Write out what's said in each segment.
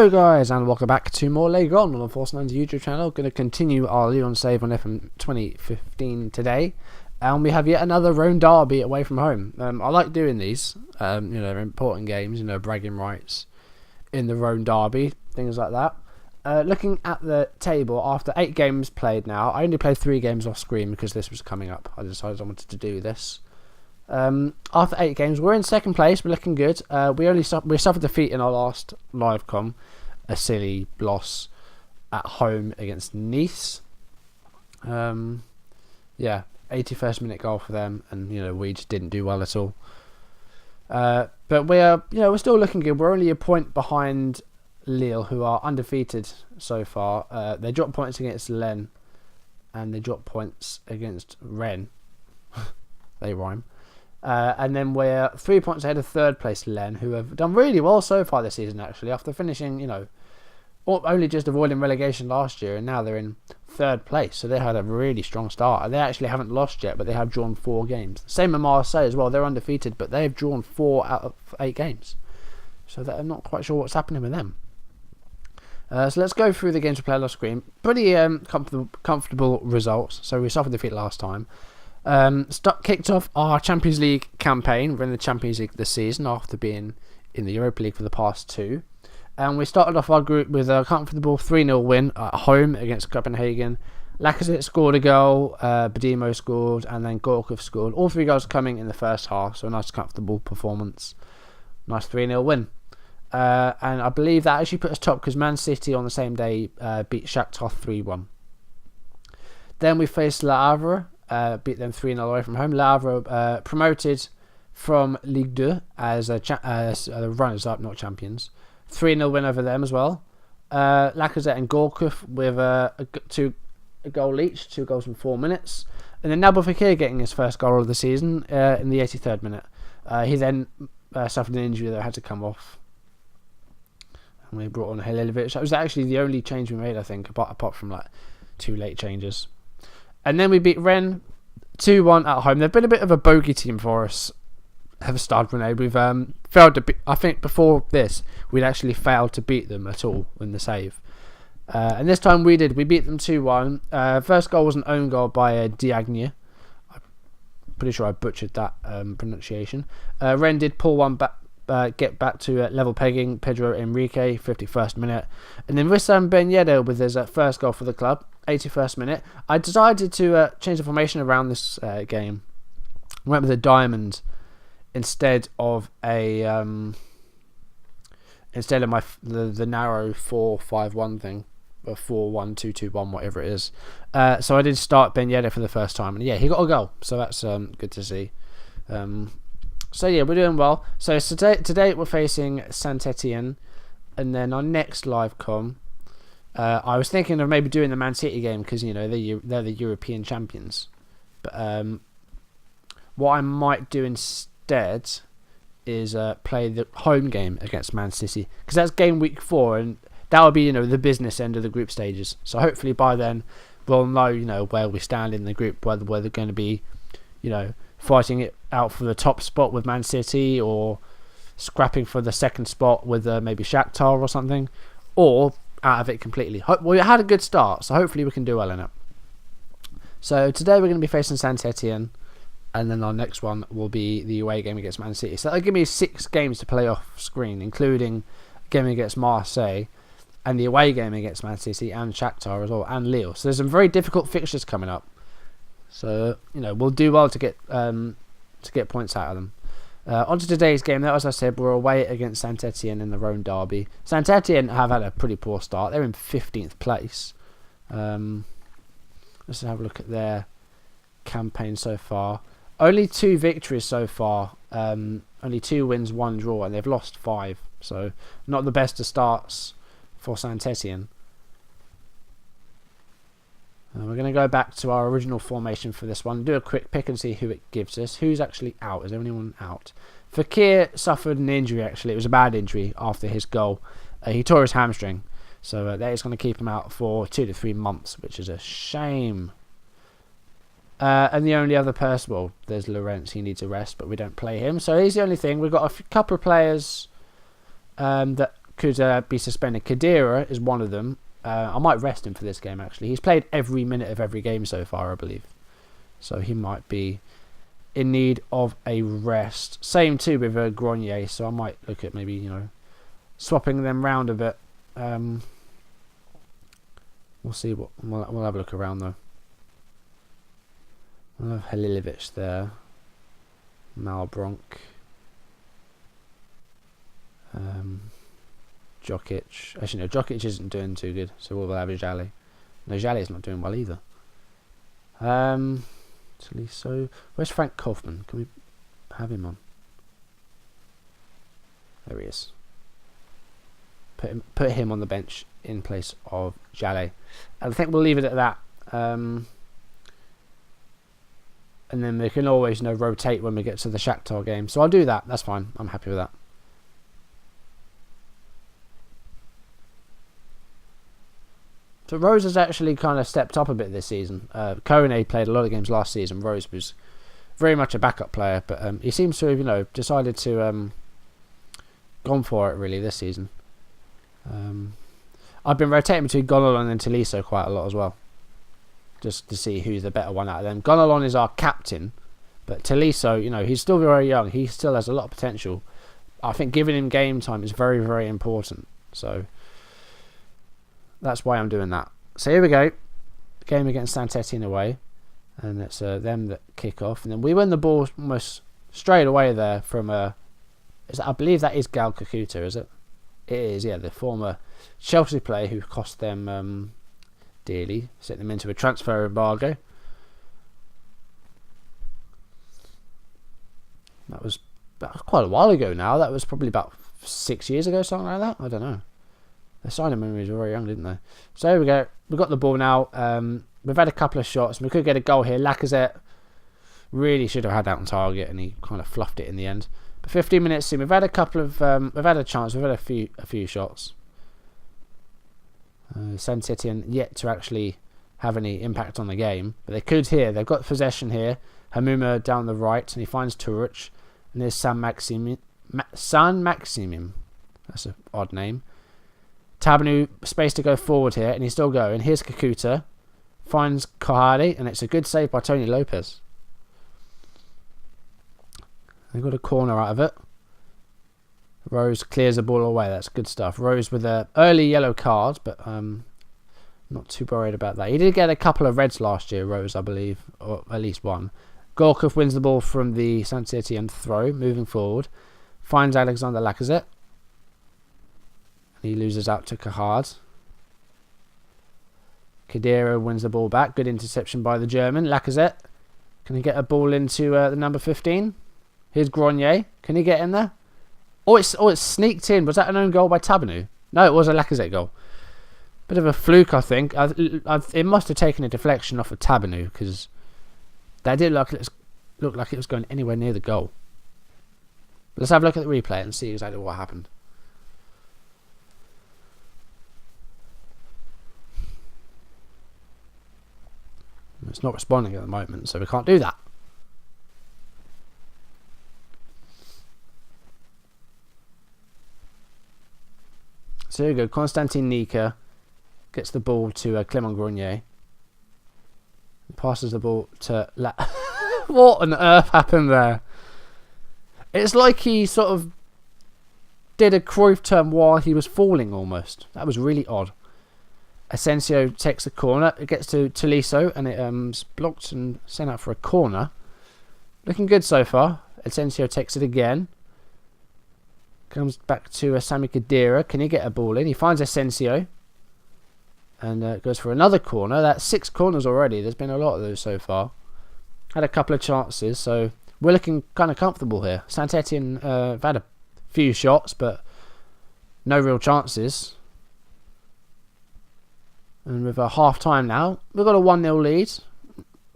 Hello guys and welcome back to more League on the Force 9's YouTube channel. Going to continue our Leon save on FM 2015 today, and we have yet another Rhône derby away from home. I like doing these, they're important games, bragging rights in the Rhône derby, things like that. Looking at the table, after 8 games played now, I only played 3 games off screen because this was coming up. I decided I wanted to do this. After 8 games, we're in second place. We're looking good. We suffered defeat in our last live com, a silly loss at home against Nice. 81st minute goal for them, and we just didn't do well at all. But we're still looking good. We're only a point behind Lille, who are undefeated so far. They dropped points against Lens, and they dropped points against Rennes. They rhyme. And then we're 3 points ahead of third place Lens, who have done really well so far this season, actually, after finishing, only just avoiding relegation last year, and now they're in third place. So they had a really strong start. They actually haven't lost yet, but they have drawn 4 games. Same with Marseille as well. They're undefeated, but they've drawn 4 out of 8 games. So I'm not quite sure what's happening with them. So let's go through the games we played off screen. Pretty comfortable results. So we suffered defeat last time. Kicked off our Champions League campaign. We're in the Champions League this season after being in the Europa League for the past 2. And we started off our group with a comfortable 3-0 win at home against Copenhagen. Lacazette scored a goal, Badimo scored, and then Gorkov scored. All 3 goals coming in the first half, so a nice comfortable performance. Nice 3-0 win. And I believe that actually put us top because Man City on the same day beat Shakhtar 3-1. Then we faced Le Havre. Beat them 3-0 away from home. Le Havre promoted from Ligue 2 as runners-up, not champions. 3-0 win over them as well. Lacazette and Gorkov with a goal each, 2 goals in 4 minutes. And then Nabil Fekir getting his first goal of the season in the 83rd minute. He then suffered an injury that had to come off. And we brought on Halilovic. That was actually the only change we made, I think, apart from 2 late changes. And then we beat Rennes 2-1 at home. They've been a bit of a bogey team for us at the start, Rene. We've failed to beat... I think before this, we'd actually failed to beat them at all in the save. And this time we did. We beat them 2-1. First goal was an own goal by Diagne. I'm pretty sure I butchered that pronunciation. Rennes did pull one back. Get back to level pegging. Pedro Enrique, 51st minute. And then Wissam Ben Yedder with his first goal for the club, 81st minute. I decided to change the formation around this game. Went with a diamond instead of a the narrow 4-5-1 thing, or 4-1-2-2-1, whatever it is. So I did start Ben Yedder for the first time, and he got a goal. So that's good to see. So we're doing well. So today we're facing Saint-Étienne, and then our next live com, I was thinking of maybe doing the Man City game because they're the European champions. But what I might do instead is play the home game against Man City, because that's game week 4, and that will be the business end of the group stages. So hopefully by then we'll know where we stand in the group, whether they're going to be fighting it out for the top spot with Man City, or scrapping for the second spot with maybe Shakhtar or something, or out of it completely. We had a good start, so hopefully we can do well in it. So today we're going to be facing Saint-Étienne, and then our next one will be the away game against Man City. So that'll give me 6 games to play off screen, including a game against Marseille, and the away game against Man City and Shakhtar as well, and Lille. So there's some very difficult fixtures coming up. So we'll do well to get points out of them. On to today's game. As I said, we're away against Saint-Étienne in the Rhône derby. Saint-Étienne have had a pretty poor start. They're in 15th place. Let's have a look at their campaign so far. Only 2 victories so far. Only 2 wins, 1 draw, and they've lost 5. So not the best of starts for Saint-Étienne. We're going to go back to our original formation for this one. Do a quick pick and see who it gives us. Who's actually out? Is anyone out? Fekir suffered an injury, actually. It was a bad injury after his goal. He tore his hamstring. So that is going to keep him out for 2 to 3 months, which is a shame. And the only other person, there's Lorenz. He needs a rest, but we don't play him. So he's the only thing. We've got a couple of players that could be suspended. Khedira is one of them. I might rest him for this game, actually. He's played every minute of every game so far, I believe. So he might be in need of a rest. Same too with Grenier, so I might look at maybe, swapping them round a bit. We'll see what we'll have a look around though. We'll have Halilovic there. Malbronk. Jokic. Actually, no, Jokic isn't doing too good, so we'll have Jale. No, Jale's not doing well either. So where's Frank Kaufman? Can we have him on? There he is. Put him on the bench in place of Jale. And I think we'll leave it at that. And then we can always rotate when we get to the Shakhtar game. So I'll do that. That's fine. I'm happy with that. So Rose has actually kind of stepped up a bit this season. Kone played a lot of games last season. Rose was very much a backup player, but he seems to have, decided to gone for it really this season. I've been rotating between Gonalon and Tolisso quite a lot as well, just to see who's the better one out of them. Gonalon is our captain, but Tolisso, he's still very young. He still has a lot of potential. I think giving him game time is very, very important. So that's why I'm doing that. So here we go. Game against Saint-Étienne away. And it's them that kick off. And then we win the ball almost straight away there from... I believe that is Gal Kakuta, is it? It is, yeah. The former Chelsea player who cost them dearly. Sent them into a transfer embargo. That was quite a while ago now. That was probably about 6 years ago, something like that. I don't know. They signed him when he was very young, didn't they? So here we go. We've got the ball now. We've had a couple of shots. We could get a goal here. Lacazette really should have had that on target, and he kind of fluffed it in the end. But 15 minutes in, we've had a couple of... we've had a chance. We've had a few shots. Saint-Étienne yet to actually have any impact on the game. But they could here. They've got possession here. Hamuma down the right, and he finds Turic. And there's San Maximim. That's an odd name. Tabanu, space to go forward here, and he's still going. Here's Kakuta. Finds Kohari, and it's a good save by Tony Lopez. They've got a corner out of it. Rose clears the ball away. That's good stuff. Rose with an early yellow card, but not too worried about that. He did get a couple of reds last year, Rose, I believe, or at least one. Gorkov wins the ball from the Saint-Étienne throw, moving forward. Finds Alexander Lacazette. He loses out to Cahard. Khedira wins the ball back. Good interception by the German. Lacazette. Can he get a ball into the number 15? Here's Grenier. Can he get in there? Oh, it's sneaked in. Was that an own goal by Tabanu? No, it was a Lacazette goal. Bit of a fluke, I think. It must have taken a deflection off of Tabanu, because that did look like it was going anywhere near the goal. Let's have a look at the replay and see exactly what happened. It's not responding at the moment, so we can't do that. So here we go. Constantin Nika gets the ball to Clement Grenier. Passes the ball to... What on earth happened there? It's like he sort of did a Cruyff turn while he was falling almost. That was really odd. Asensio takes the corner. It gets to Tolisso, and it's blocked and sent out for a corner. Looking good so far. Asensio takes it again. Comes back to Sami Khedira. Can he get a ball in? He finds Asensio. And goes for another corner. That's 6 corners already. There's been a lot of those so far. Had a couple of chances, so we're looking kind of comfortable here. Saint-Étienne have had a few shots, but no real chances. And with a half time now, we've got a 1-0 lead.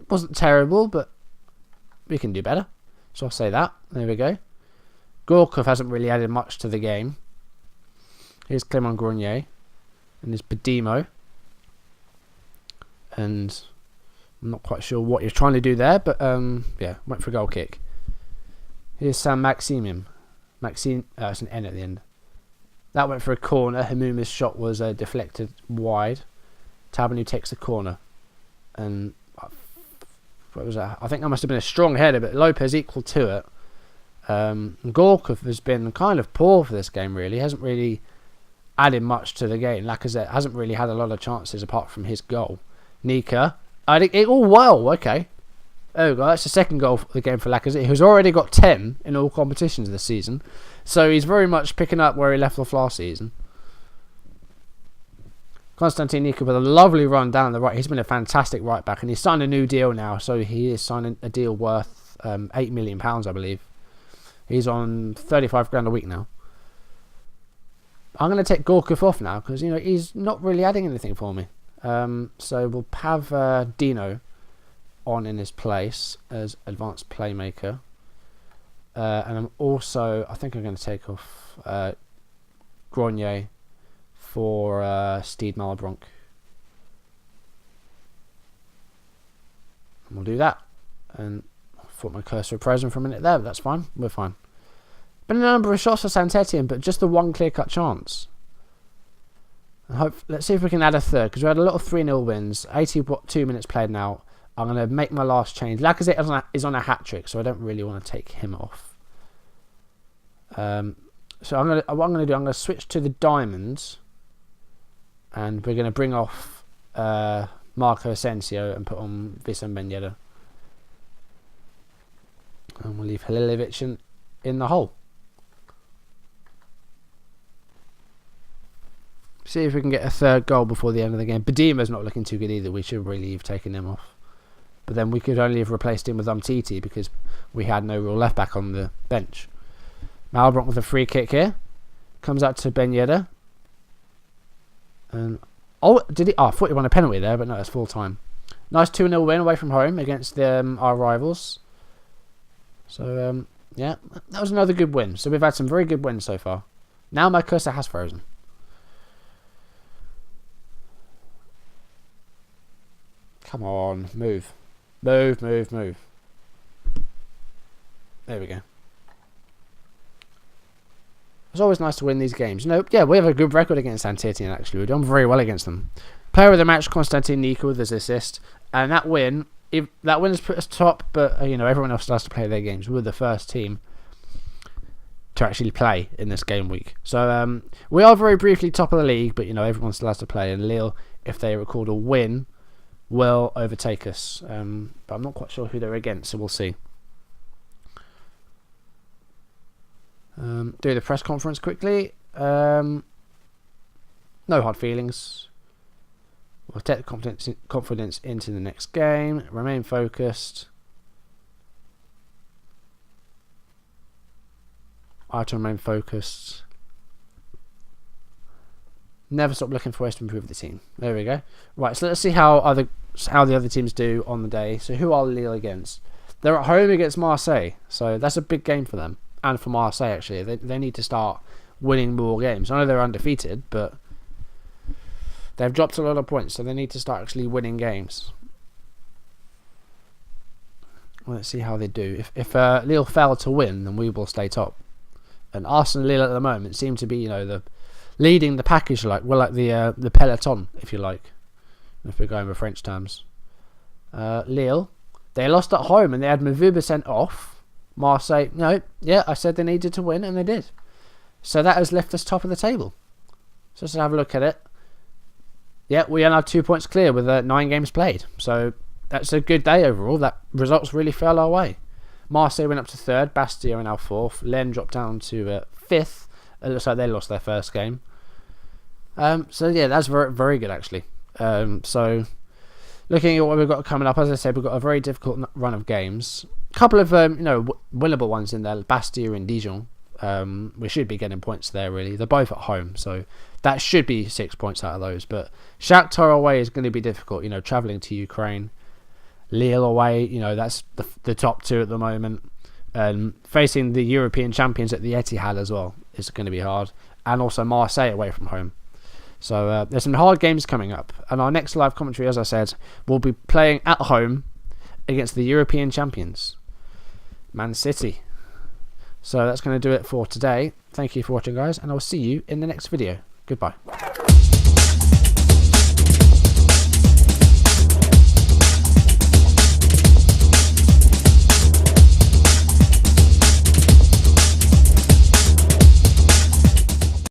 Wasn't terrible, but we can do better. So I'll say that. There we go. Gorkov hasn't really added much to the game. Here's Clement Grenier. And there's Padimo. And I'm not quite sure what you're trying to do there, but yeah, went for a goal kick. Here's San Maximim. It's an N at the end. That went for a corner. Himuma's shot was deflected wide. Tabanu takes the corner. And what was that? I think that must have been a strong header, but Lopez equal to it. Gorkov has been kind of poor for this game, really. He hasn't really added much to the game. Lacazette hasn't really had a lot of chances apart from his goal. Nika. I think it all well, okay. Oh, God, that's the second goal of the game for Lacazette, who's already got 10 in all competitions this season. So he's very much picking up where he left off last season. Konstantin Nika with a lovely run down the right. He's been a fantastic right back, and he's signed a new deal now. So he is signing a deal worth £8 million, I believe. He's on 35 grand a week now. I'm going to take Gorkov off now because he's not really adding anything for me. So we'll have Dino on in his place as advanced playmaker. And I think I'm going to take off Grenier for Steed Malbronk. And we'll do that. And I thought my cursor was frozen for a minute there, but that's fine. We're fine. Been a number of shots for Saint-Étienne, but just the one clear-cut chance. And let's see if we can add a third, because we had a lot of 3-0 wins. 82 minutes played now. I'm going to make my last change. Lacazette is on a hat-trick, so I don't really want to take him off. So what I'm going to do, switch to the diamonds. And we're going to bring off Marco Asensio and put on Wissam Ben Yedder. And we'll leave Halilovic in the hole. See if we can get a third goal before the end of the game. Badima's not looking too good either. We should really have taken him off. But then we could only have replaced him with Umtiti because we had no real left back on the bench. Malbronk with a free kick here. Comes out to Ben Yedder. And did he? I thought he won a penalty there, but no, it's full time. Nice 2-0 win away from home against our rivals. So yeah, that was another good win. So we've had some very good wins so far. Now my cursor has frozen. Come on, move. Move. There we go. It's always nice to win these games. Yeah, we have a good record against Saint-Étienne, actually. We've done very well against them. Player of the match, Konstantin Nika with his assist. And that win has put us top, but everyone else starts to play their games. We were the first team to actually play in this game week. So we are very briefly top of the league, but everyone still has to play. And Lille, if they record a win, will overtake us. But I'm not quite sure who they're against, so we'll see. Do the press conference quickly. No hard feelings. We'll take the confidence into the next game. Remain focused. I have to remain focused. Never stop looking for ways to improve the team. There we go. Right, so let's see how the other teams do on the day. So who are Lille against? They're at home against Marseille, so that's a big game for them. And for Marseille, actually. They need to start winning more games. I know they're undefeated, but they've dropped a lot of points, so they need to start actually winning games. Well, let's see how they do. If Lille fail to win, then we will stay top. And Arsenal and Lille at the moment seem to be, the leading the package, like the peloton, if you like, if we're going with French terms. Lille, they lost at home and they had Mavuba sent off. Marseille, I said they needed to win and they did. So that has left us top of the table. So let's have a look at it. Yeah, we are now 2 points clear with 9 games played. So that's a good day overall. That results really fell our way. Marseille went up to 3rd, Bastia are now 4th, Lens dropped down to 5th. It looks like they lost their first game. So yeah, that's very, very good actually. So looking at what we've got coming up, as I said, we've got a very difficult run of games. A couple of winnable ones in there, Bastia and Dijon. We should be getting points there really. They're both at home, so that should be 6 points out of those. But Shakhtar away is going to be difficult. Travelling to Ukraine. Lille away, that's the top 2 at the moment. Facing the European champions at the Etihad as well is going to be hard. And also Marseille away from home. So there's some hard games coming up. And our next live commentary, as I said, will be playing at home against the European champions, Man City. So that's going to do it for today. Thank you for watching, guys, and I'll see you in the next video. Goodbye.